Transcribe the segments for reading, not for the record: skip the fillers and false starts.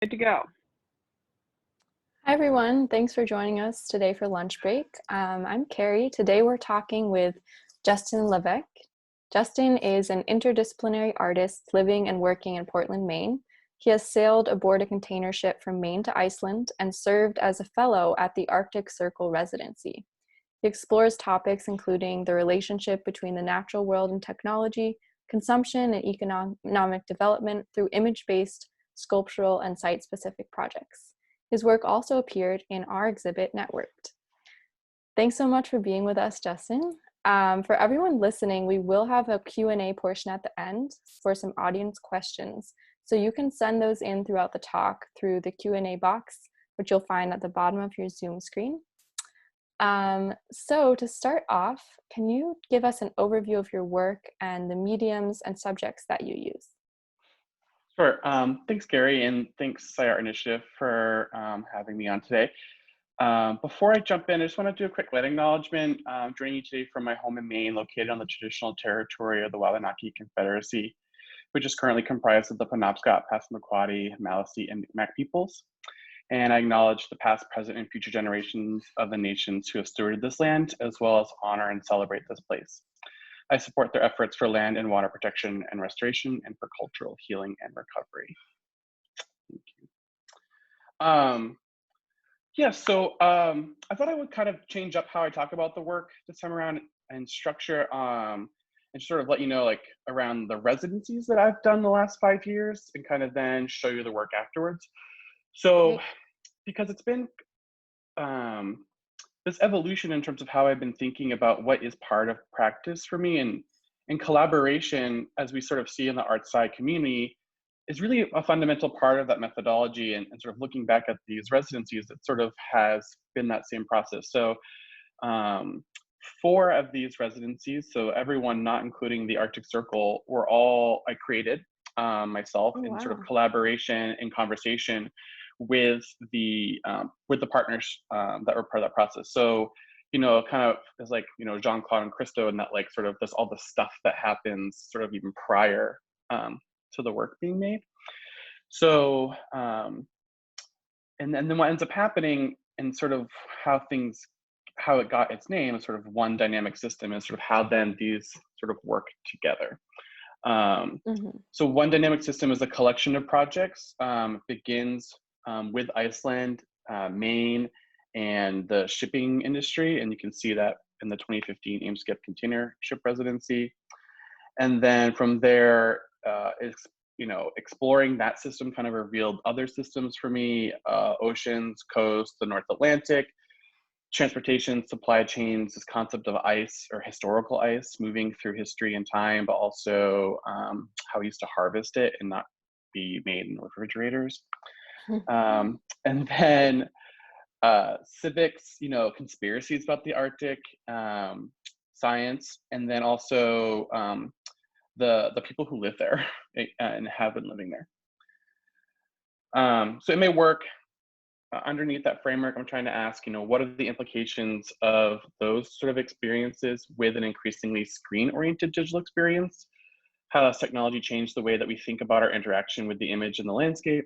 Good to go. Hi everyone, thanks for joining us today for Lunch Break. I'm Carrie. Today we're talking with Justin Levesque. Justin is an interdisciplinary artist living and working in Portland, Maine. He has sailed aboard a container ship from Maine to Iceland and served as a fellow at the Arctic Circle residency. He explores topics including the relationship between the natural world and technology, consumption and economic development through image-based, sculptural, and site-specific projects. His work also appeared in our exhibit, Networked. Thanks so much for being with us, Justin. For everyone listening, we will have a Q&A portion at the end for some audience questions. So you can send those in throughout the talk through the Q&A box, which you'll find at the bottom of your Zoom screen. So to start off, can you give us an overview of your work and the mediums and subjects that you use? Sure. Thanks, Gary, and thanks, SciArt Initiative, for having me on today. Before I jump in, I just want to do a quick land acknowledgement. I'm joining you today from my home in Maine, located on the traditional territory of the Wabanaki Confederacy, which is currently comprised of the Penobscot, Passamaquoddy, Maliseet, and Micmac peoples. And I acknowledge the past, present, and future generations of the nations who have stewarded this land, as well as honor and celebrate this place. I support their efforts for land and water protection and restoration and for cultural healing and recovery. Thank you. I thought I would kind of change up how I talk about the work this time around and structure and sort of let you know like around the residencies that I've done the last 5 years and kind of then show you the work afterwards. So because it's been this evolution in terms of how I've been thinking about what is part of practice for me and collaboration, as we sort of see in the art sci community, is really a fundamental part of that methodology and sort of looking back at these residencies, it sort of has been that same process. So 4 of these residencies, so everyone not including the Arctic Circle, were all I created myself in sort of collaboration and conversation with the partners that were part of that process. So, kind of is like, Jean-Claude and Christo, and that like sort of this all the stuff that happens sort of even prior to the work being made. So, and then what ends up happening and sort of how it got its name is sort of one dynamic system and sort of how then these sort of work together. So one dynamic system is a collection of projects, begins with Iceland, Maine, and the shipping industry. And you can see that in the 2015 Eamskip container ship residency. And then from there, exploring that system kind of revealed other systems for me, oceans, coast, the North Atlantic, transportation, supply chains, this concept of ice or historical ice moving through history and time, but also how we used to harvest it and not be made in refrigerators. And then civics, conspiracies about the Arctic, science, and then also the people who live there and have been living there. So it may work underneath that framework. I'm trying to ask, what are the implications of those sort of experiences with an increasingly screen-oriented digital experience? How does technology change the way that we think about our interaction with the image and the landscape?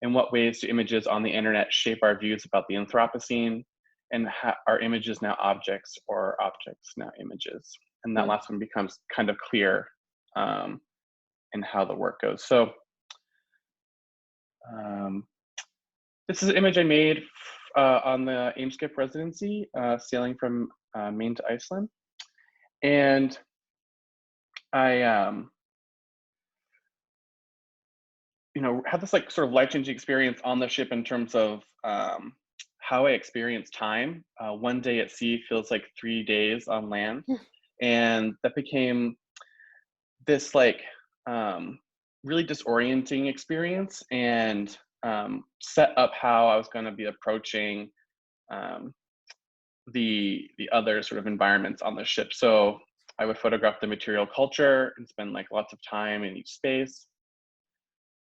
In what ways do images on the internet shape our views about the Anthropocene? And are images now objects or objects now images? And that last one becomes kind of clear in how the work goes. So this is an image I made on the Eamskip residency, sailing from Maine to Iceland. And I had this like sort of life-changing experience on the ship in terms of how I experience time. One day at sea feels like 3 days on land. And that became this like really disorienting experience and set up how I was going to be approaching the other sort of environments on the ship. So I would photograph the material culture and spend like lots of time in each space.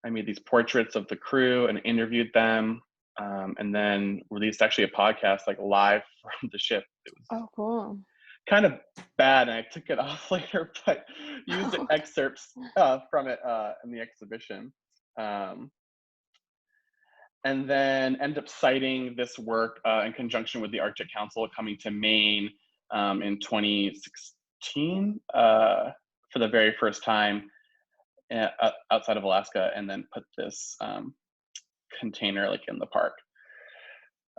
I made these portraits of the crew and interviewed them, and then released actually a podcast like live from the ship. It was cool. Kind of bad, and I took it off later, but used excerpts from it in the exhibition. and then end up citing this work in conjunction with the Arctic Council coming to Maine in 2016 for the very first time outside of Alaska, and then put this container like in the park.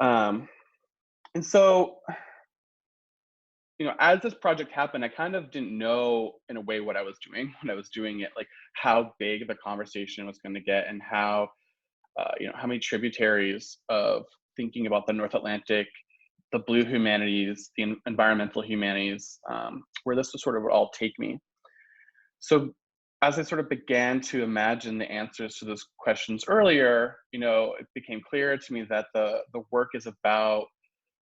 And so, as this project happened, I kind of didn't know in a way what I was doing when I was doing it, like how big the conversation was going to get, and how how many tributaries of thinking about the North Atlantic, the blue humanities, the environmental humanities, where this was sort of all take me. So as I sort of began to imagine the answers to those questions earlier, it became clear to me that the work is about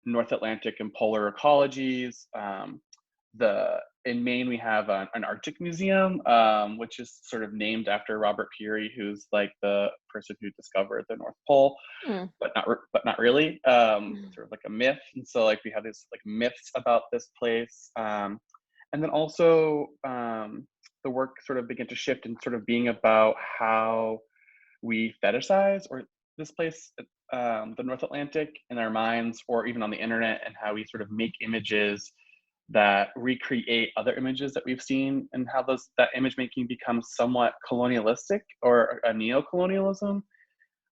North Atlantic and polar ecologies. In Maine, we have an Arctic museum, which is sort of named after Robert Peary, who's like the person who discovered the North Pole, but not really. Sort of like a myth. And so like we have these like myths about this place, and then also the work sort of began to shift and sort of being about how we fetishize or this place, the North Atlantic, in our minds, or even on the internet, and how we sort of make images that recreate other images that we've seen, and how that image making becomes somewhat colonialistic or a neo-colonialism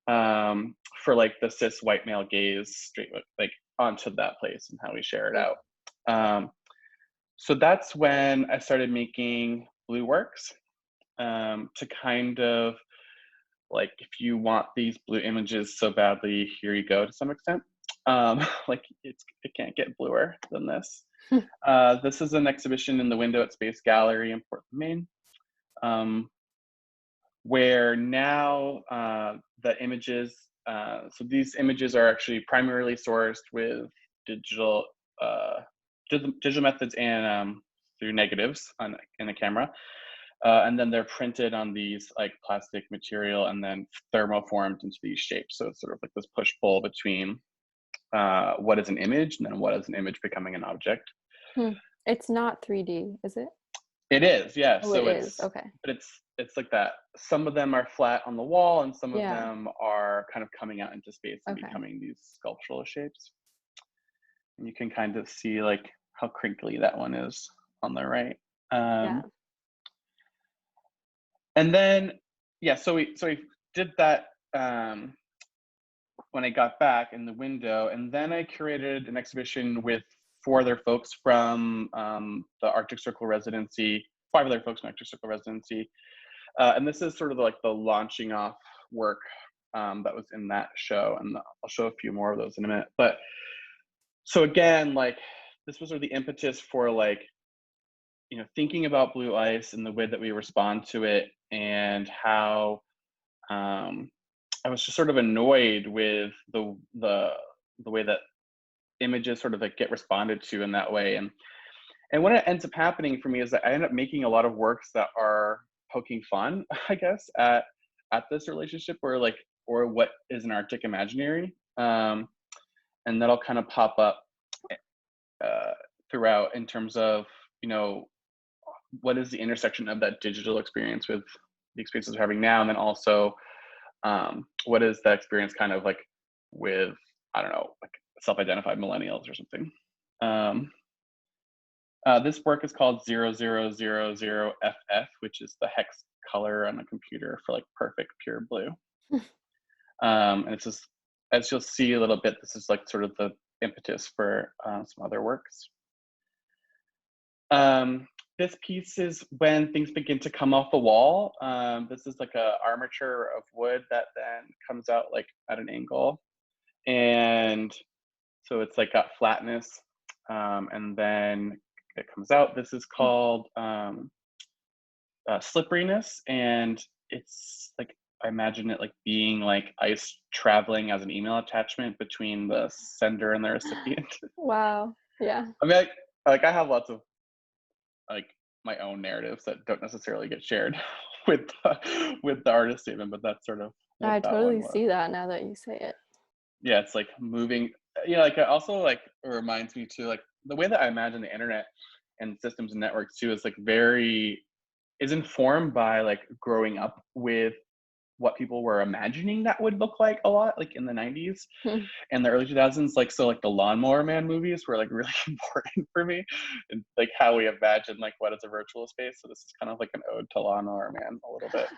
for like the cis white male gaze straight like onto that place and how we share it out. So that's when I started making blue works to kind of like, if you want these blue images so badly, here you go to some extent. Like it can't get bluer than this. This is an exhibition in the window at Space Gallery in Portland, Maine, where now the images, so these images are actually primarily sourced with digital methods and through negatives in a camera. And then they're printed on these like plastic material and then thermoformed into these shapes. So it's sort of like this push-pull between what is an image and then what is an image becoming an object. It's not 3D, is it? It is, yeah. Oh, So it is. Okay. But it's like that. Some of them are flat on the wall, and some of them are kind of coming out into space and becoming these sculptural shapes. And you can kind of see like how crinkly that one is on the right. And then, so we did that when I got back in the window, and then I curated an exhibition with 4 other folks from the Arctic Circle residency, 5 other folks from Arctic Circle residency, and this is sort of like the launching off work that was in that show, and I'll show a few more of those in a minute. But so again, like this was sort of the impetus for like thinking about blue ice and the way that we respond to it, and how I was just sort of annoyed with the way that images sort of like get responded to in that way. And what ends up happening for me is that I end up making a lot of works that are poking fun, I guess, at this relationship, or what is an Arctic imaginary, and that'll kind of pop up throughout in terms of what is the intersection of that digital experience with the experiences we're having now, and then also what is that experience kind of like with, I don't know, like self-identified millennials or something. This work is called 0000FF, which is the hex color on a computer for like perfect pure blue. And it's just, as you'll see a little bit, this is like sort of the impetus for some other works. This piece is when things begin to come off the wall. This is like a armature of wood that then comes out like at an angle. And so it's like got flatness, and then it comes out. This is called slipperiness, and it's like, I imagine it like being like ice traveling as an email attachment between the sender and the recipient. Wow. Yeah. I mean, like I have lots of like my own narratives that don't necessarily get shared with the artist statement, but that's sort of what I that totally one was. see that now that you say it. Yeah, it's like moving. Like it also like it reminds me too, like the way that I imagine the internet and systems and networks too is like is informed by like growing up with what people were imagining that would look like a lot, like in the 90s Hmm. and the early 2000s. Like, so like the Lawnmower Man movies were like really important for me, and like how we imagine like what is a virtual space. So this is kind of like an ode to Lawnmower Man a little bit.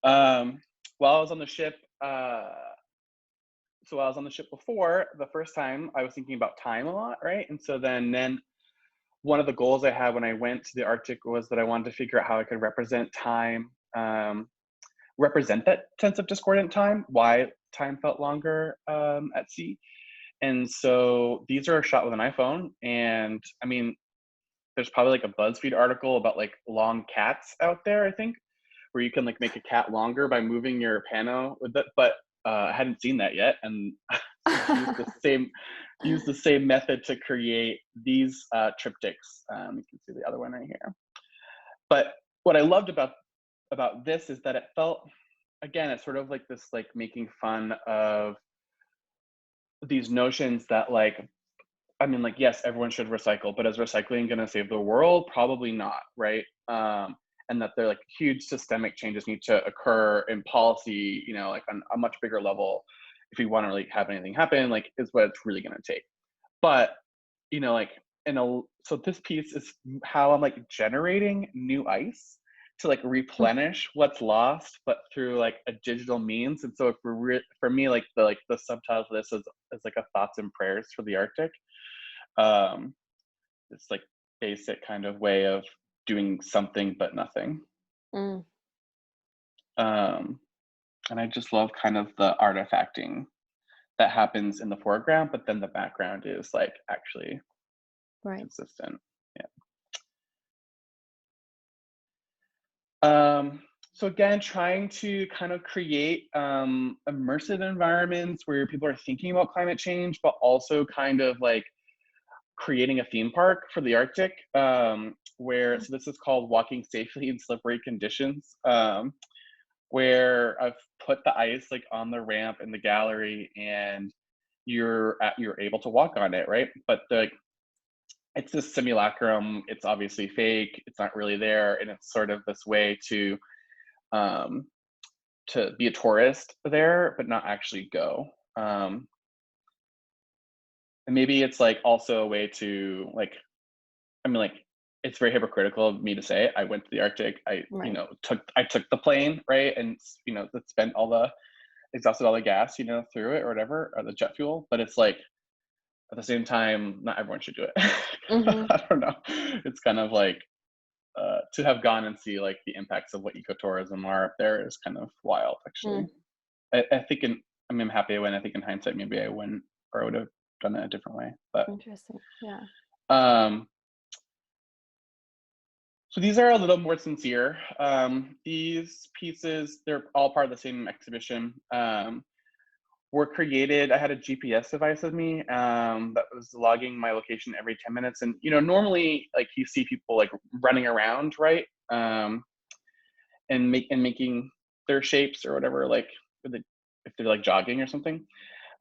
While I was on the ship, so while I was on the ship before, the first time I was thinking about time a lot, right? And so then one of the goals I had when I went to the Arctic was that I wanted to figure out how I could represent time, represent that sense of discordant time, why time felt longer at sea. And so these are shot with an iPhone. And I mean, there's probably like a BuzzFeed article about like long cats out there, I think, where you can like make a cat longer by moving your pano with it. But I hadn't seen that yet. And use the same method to create these triptychs. You can see the other one right here. But what I loved about this is that it felt, again, it's sort of like this, like making fun of these notions that like, I mean, like, yes, everyone should recycle, but is recycling going to save the world? Probably not, right? And that there like huge systemic changes need to occur in policy, you know, like on a much bigger level, if we want to really have anything happen, like, is what it's really going to take. But, you know, like, so this piece is how I'm like generating new ice to like replenish what's lost, but through like a digital means. And so for me, like the subtitle of this is like a thoughts and prayers for the Arctic. It's like basic kind of way of doing something but nothing. Mm. And I just love kind of the artifacting that happens in the foreground, but then the background is like actually consistent. Yeah. So again, trying to kind of create immersive environments where people are thinking about climate change, but also kind of like creating a theme park for the Arctic, where, so this is called Walking Safely in Slippery Conditions, where I've put the ice like on the ramp in the gallery, and you're able to walk on it, right? But it's this simulacrum. It's obviously fake. It's not really there, and it's sort of this way to be a tourist there, but not actually go. And maybe it's like also a way to like, I mean, like, it's very hypocritical of me to say I went to the Arctic. I took the plane, right, and exhausted all the gas, you know, through it or whatever, or the jet fuel. But it's like at the same time, not everyone should do it. Mm-hmm. I don't know. It's kind of like to have gone and see like the impacts of what ecotourism are up there is kind of wild, actually. I think I'm happy I went. I think in hindsight, maybe I wouldn't, or I would have done it a different way. But Interesting. Yeah. So these are a little more sincere. These pieces, they're all part of the same exhibition. Were created, I had a GPS device with me that was logging my location every 10 minutes. And, you know, normally like you see people like running around, right? And making their shapes or whatever, like if they're like jogging or something.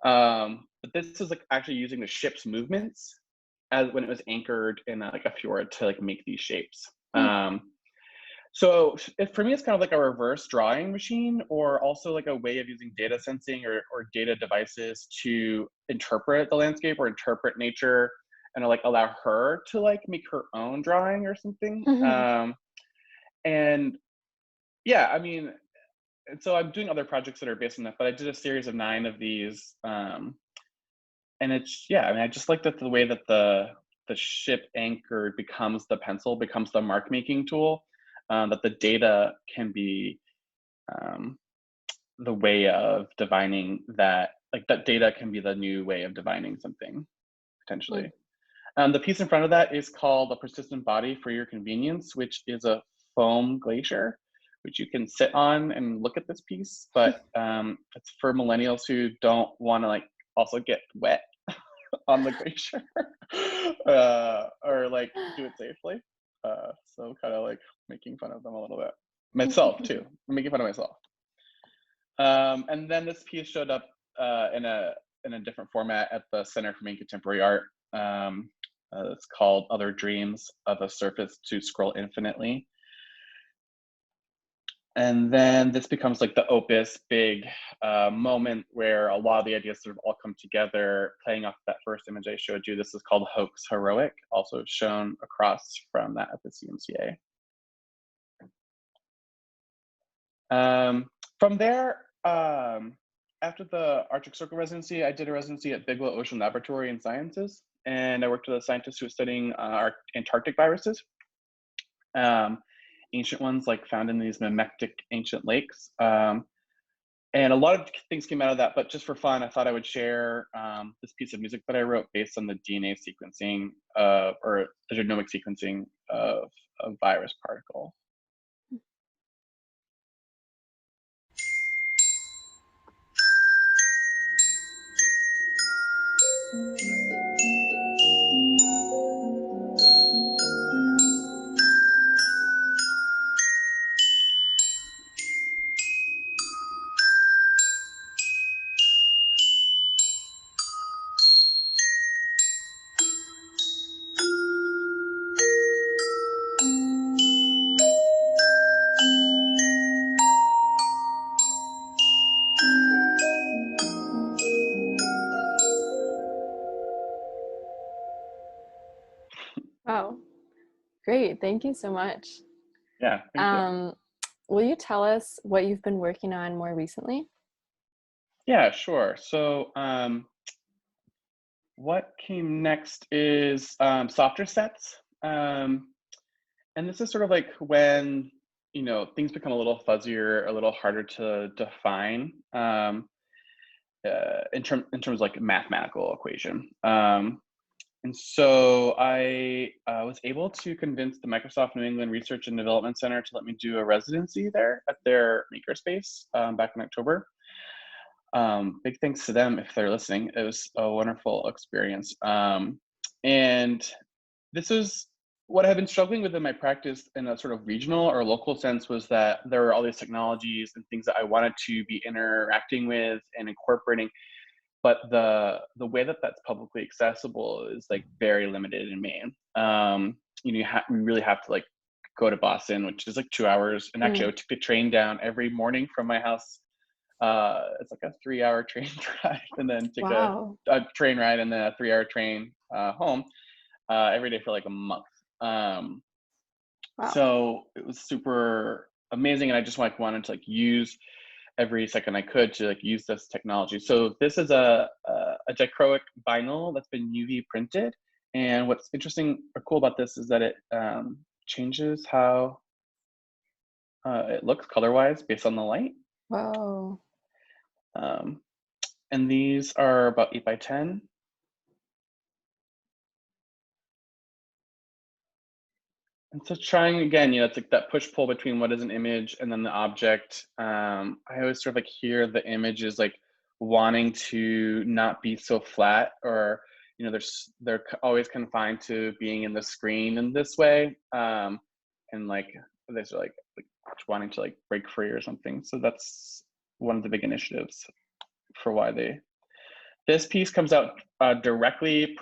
But this is like actually using the ship's movements as when it was anchored in like a fjord to like make these shapes. So for me, it's kind of like a reverse drawing machine, or also like a way of using data sensing or data devices to interpret the landscape or interpret nature, and like allow her to like make her own drawing or something. And yeah, I mean, so I'm doing other projects that are based on that, but I did a series of 9 of these. And it's, yeah, I mean, I just like that the way that the ship anchored becomes the pencil, becomes the mark making tool, that the data can be the way of divining that, like that data can be the new way of divining something, potentially. The piece in front of that is called A Persistent Body for Your Convenience, which is a foam glacier, which you can sit on and look at this piece, but it's for millennials who don't want to like also get wet on the glacier or like do it safely. So kind of like making fun of them a little bit. Myself too, I'm making fun of myself. And then this piece showed up in a different format at the Center for Maine Contemporary Art. It's called Other Dreams of a Surface to Scroll Infinitely. And then this becomes like the opus big moment where a lot of the ideas sort of all come together, playing off that first image I showed you. This is called Hoax Heroic, also shown across from that at the CMCA. From there, after the Arctic Circle residency, I did a residency at Bigelow Ocean Laboratory in Sciences, and I worked with a scientist who was studying Antarctic viruses. Ancient ones like found in these mimetic ancient lakes. And a lot of things came out of that, but just for fun, I thought I would share this piece of music that I wrote based on the DNA sequencing or the genomic sequencing of a virus particle. Wow, great. Thank you so much. Yeah, thank you. Will you tell us what you've been working on more recently? Yeah, sure. So what came next is softer sets. And this is sort of like when, things become a little fuzzier, a little harder to define in terms of like mathematical equation. And so I was able to convince the Microsoft New England Research and Development Center to let me do a residency there at their makerspace back in October. Big thanks to them if they're listening. It was a wonderful experience. And this is what I have been struggling with in my practice in a sort of regional or local sense was that there were all these technologies and things that I wanted to be interacting with and incorporating, but the way that that's publicly accessible is like very limited in Maine. You really have to like go to Boston, which is like 2 hours. And actually, I took the train down every morning from my house. It's like a 3-hour train drive, and then take a train ride, and then a 3-hour train home every day for like a month. So it was super amazing, and I just wanted to like use every second I could to like use this technology. So this is a Jachroic vinyl that's been UV printed, and what's interesting or cool about this is that it changes how it looks color-wise based on the light. Wow. And these are about 8 by 10. And so trying again, it's like that push-pull between what is an image and then the object. I always sort of like hear the image is like wanting to not be so flat, or they're always confined to being in the screen in this way, and like they're like wanting to like break free or something. So that's one of the big initiatives for why this piece comes out directly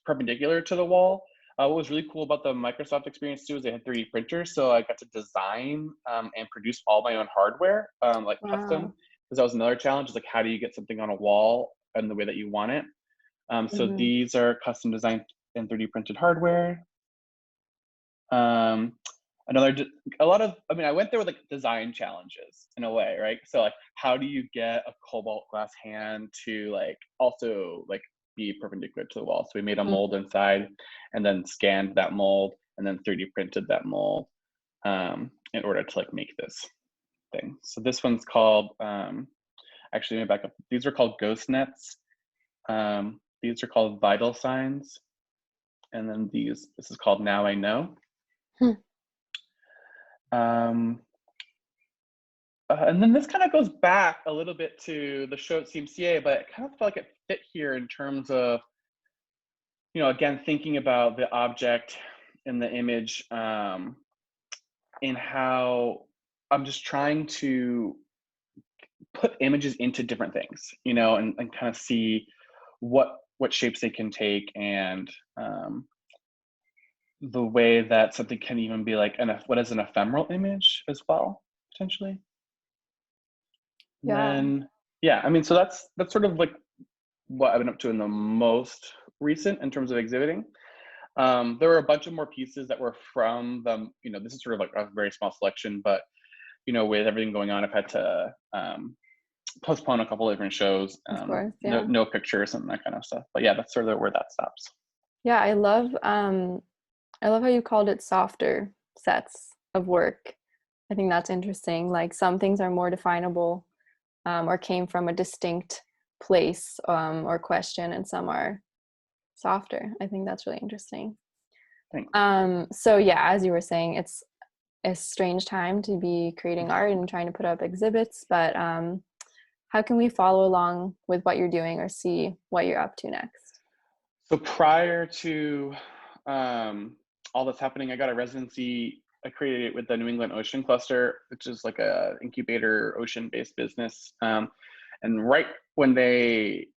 perpendicular to the wall. What was really cool about the Microsoft experience too is they had 3D printers, so I got to design and produce all my own hardware, custom. Because that was another challenge, is like how do you get something on a wall in the way that you want it? So these are custom designed and 3D printed hardware. I went there with like design challenges in a way, right? So like, how do you get a cobalt glass hand to like also like be perpendicular to the wall? So we made a mold inside and then scanned that mold and then 3D printed that mold in order to like make this thing. So this one's called, actually let me back up. These are called ghost nets. These are called vital signs. And then this is called Now I Know. And then this kind of goes back a little bit to the show at CMCA, but it kind of felt like it fit here in terms of, again, thinking about the object and the image, and how I'm just trying to put images into different things, and kind of see what shapes they can take, and the way that something can even be like what is an ephemeral image as well. potentially. Yeah. And then, yeah, I mean, so that's sort of like what I've been up to in the most recent in terms of exhibiting. There were a bunch of more pieces that were from the, this is sort of like a very small selection, but, with everything going on, I've had to postpone a couple of different shows. Of course, yeah. No pictures and that kind of stuff. But yeah, that's sort of where that stops. Yeah, I love how you called it softer sets of work. I think that's interesting. Like some things are more definable or came from a distinct place or question, and some are softer. I think that's really interesting. Thanks. So yeah, as you were saying, it's a strange time to be creating art and trying to put up exhibits, but how can we follow along with what you're doing or see what you're up to next? So prior to all that's happening, I got a residency. I created it with the New England Ocean Cluster, which is like a incubator ocean-based business. And right when they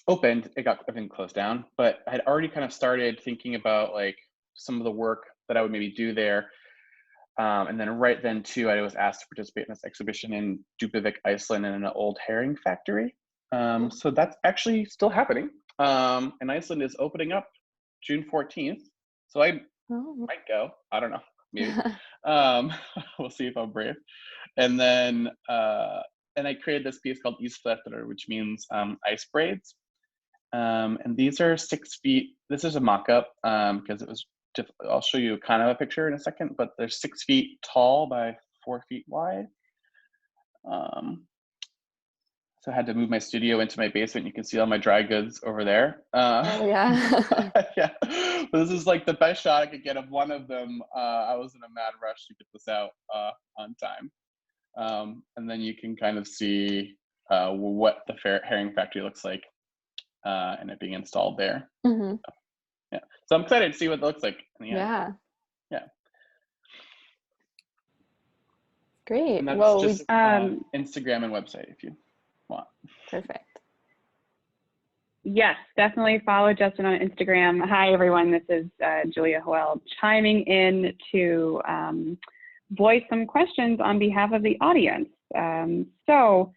opened, it got everything closed down. But I had already kind of started thinking about like some of the work that I would maybe do there. And then right then too, I was asked to participate in this exhibition in Djupavik, Iceland, in an old herring factory. So that's actually still happening. And Iceland is opening up June 14th. So I might go. I don't know, maybe. We'll see if I'm brave. And then, and I created this piece called Isfletter, which means ice braids. And these are 6 feet. This is a mock-up because it was, I'll show you kind of a picture in a second, but they're 6 feet tall by 4 feet wide. So I had to move my studio into my basement. You can see all my dry goods over there. Oh yeah. Yeah, but this is like the best shot I could get of one of them. I was in a mad rush to get this out on time. And then you can kind of see what the herring factory looks like and it being installed there. Mm-hmm. Yeah, so I'm excited to see what it looks like in the end. Yeah. Great. And that's well, just Instagram and website if you want. Perfect. Yes, definitely follow Justin on Instagram. Hi, everyone. This is Julia Hoel chiming in to voice some questions on behalf of the audience. So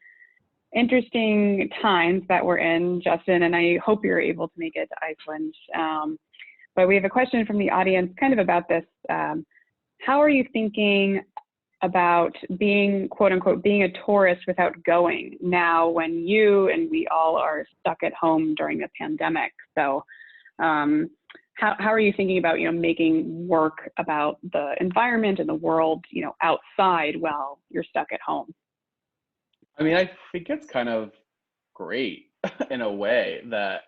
interesting times that we're in, Justin, and I hope you're able to make it to Iceland. But we have a question from the audience kind of about this. How are you thinking about being, quote unquote, being a tourist without going now when you and we all are stuck at home during the pandemic? So how are you thinking about, making work about the environment and the world, outside while you're stuck at home? I mean, I think it's kind of great in a way that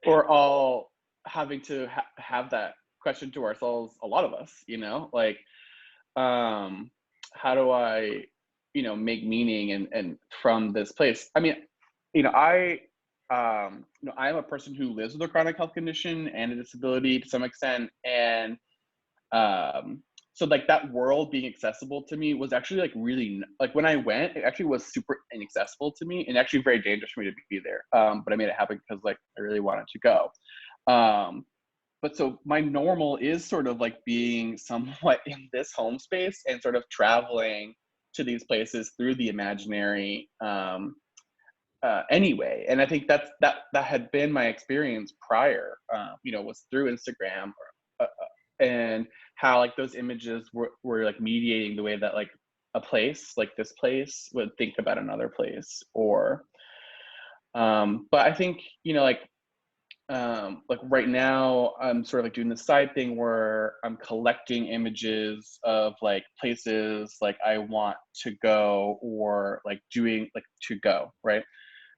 we're all having to have that question to ourselves, a lot of us, like, how do I, make meaning and from this place? I mean, I am a person who lives with a chronic health condition and a disability to some extent. And so like that world being accessible to me was actually like really, like when I went, it actually was super inaccessible to me and actually very dangerous for me to be there. But I made it happen because like I really wanted to go. But so my normal is sort of like being somewhat in this home space and sort of traveling to these places through the imaginary anyway. And I think that had been my experience prior, was through Instagram and how like those images were like mediating the way that like a place like this place would think about another place or, but I think, like right now I'm sort of like doing this side thing where I'm collecting images of like places like I want to go or like doing like to go, right?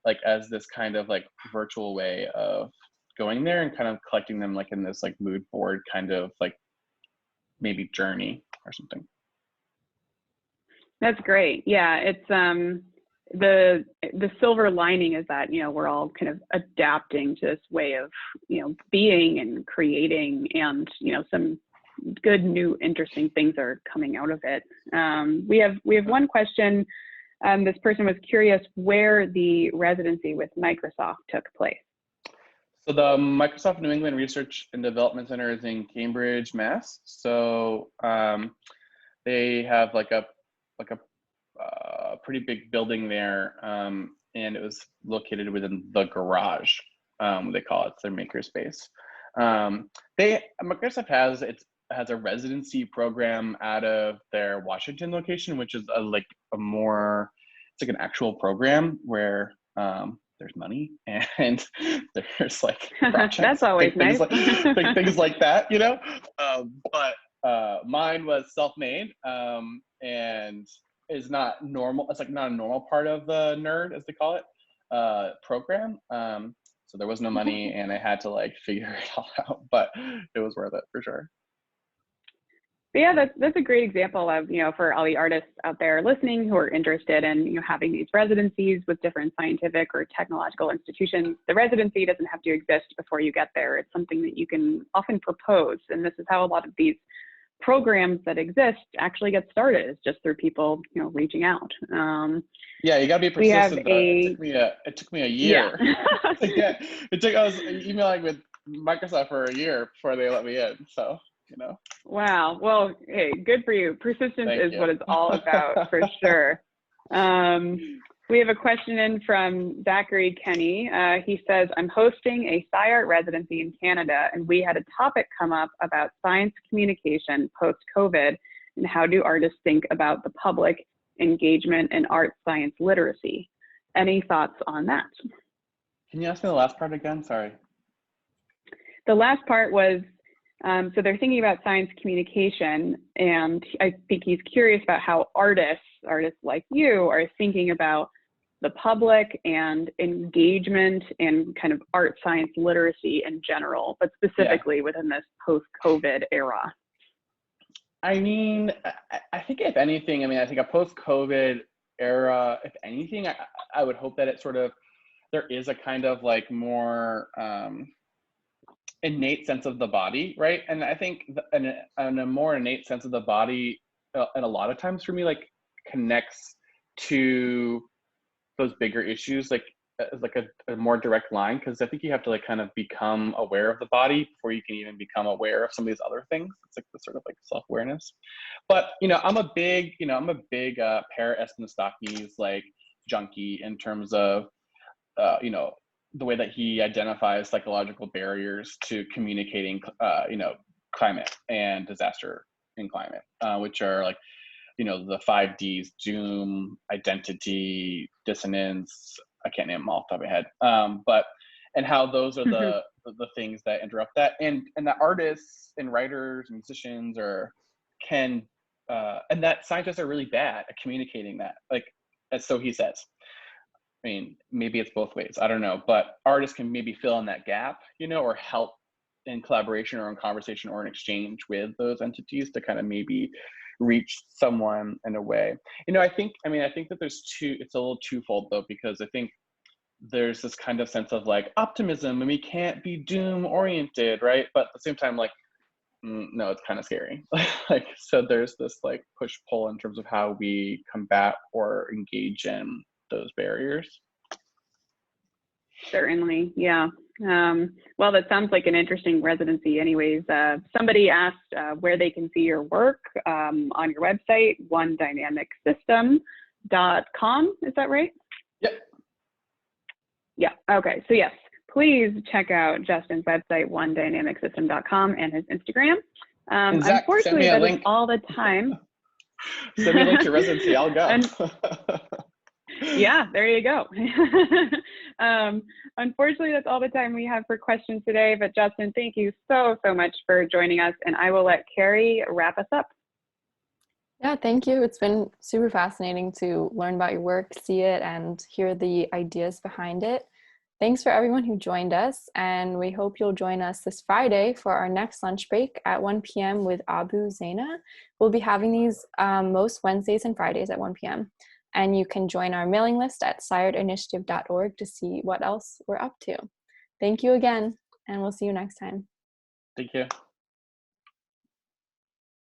Like as this kind of like virtual way of going there and kind of collecting them like in this like mood board kind of like maybe journey or something. That's great. Yeah, it's the silver lining is that we're all kind of adapting to this way of being and creating, and some good new interesting things are coming out of it. We have one question. This person was curious where the residency with Microsoft took place. So the Microsoft New England Research and Development Center is in Cambridge, Mass. So they have like a pretty big building there, and it was located within the garage. They call it, it's their makerspace. Microsoft has a residency program out of their Washington location, which is it's like an actual program where there's money and there's like projects, that's always nice. Big things like that, you know. But mine was self-made, and is not normal. It's like not a normal part of the nerd, as they call it, program. So there was no money, and I had to like figure it all out, but it was worth it for sure. But yeah, that's a great example of, you know, for all the artists out there listening who are interested in, you know, having these residencies with different scientific or technological institutions. The residency doesn't have to exist before you get there. It's something that you can often propose. And this is how a lot of these programs that exist actually get started, is just through people, you know, reaching out. Yeah, you gotta be persistent. It took me a year. Yeah. I was emailing with Microsoft for a year before they let me in. So, you know. Wow. Well, hey, good for you. Persistence is what it's all about, for sure. We have a question in from Zachary Kenny. He says, I'm hosting a SciArt residency in Canada, and we had a topic come up about science communication post-COVID, and how do artists think about the public engagement in art science literacy? Any thoughts on that? Can you ask me the last part again? Sorry. The last part was, so they're thinking about science communication, and I think he's curious about how artists like you are thinking about the public and engagement and kind of art science literacy in general, but specifically within this post-COVID era. I mean, I think if anything, I think a post-COVID era, if anything, I would hope that it sort of, there is a kind of like more innate sense of the body, right? And I think a more innate sense of the body, and a lot of times for me, like connects to those bigger issues, like a more direct line, because I think you have to like kind of become aware of the body before you can even become aware of some of these other things. It's like the sort of like self-awareness. But you know, I'm a big Para-Espenstocky's like junkie in terms of you know, the way that he identifies psychological barriers to communicating you know, climate and disaster in climate, which are like, you know, the 5 Ds: doom, identity, dissonance. I can't name them off the top of my head. But and how those are the things that interrupt that, and that artists and writers and musicians and that scientists are really bad at communicating that. Like, so he says. I mean, maybe it's both ways. I don't know, but artists can maybe fill in that gap, you know, or help in collaboration or in conversation or in exchange with those entities to kind of maybe reach someone in a way. You know, I think that it's a little twofold though, because I think there's this kind of sense of like optimism and we can't be doom oriented, right? But at the same time, like, no, it's kind of scary. Like, so there's this like push pull in terms of how we combat or engage in those barriers. Certainly, yeah. Well, that sounds like an interesting residency anyways. Somebody asked where they can see your work on your website, onedynamicsystem.com. Is that right? Yep. Yeah, okay. So yes, please check out Justin's website, onedynamicsystem.com, and his Instagram. Zach, unfortunately, that is all the time. Send me a link to residency, I'll go. Yeah, there you go. Unfortunately, that's all the time we have for questions today. But Justin, thank you so much for joining us. And I will let Carrie wrap us up. Yeah, thank you. It's been super fascinating to learn about your work, see it, and hear the ideas behind it. Thanks for everyone who joined us. And we hope you'll join us this Friday for our next lunch break at 1 p.m. with Abu Zaina. We'll be having these most Wednesdays and Fridays at 1 p.m. And you can join our mailing list at sciartinitiative.org to see what else we're up to. Thank you again, and we'll see you next time. Thank you.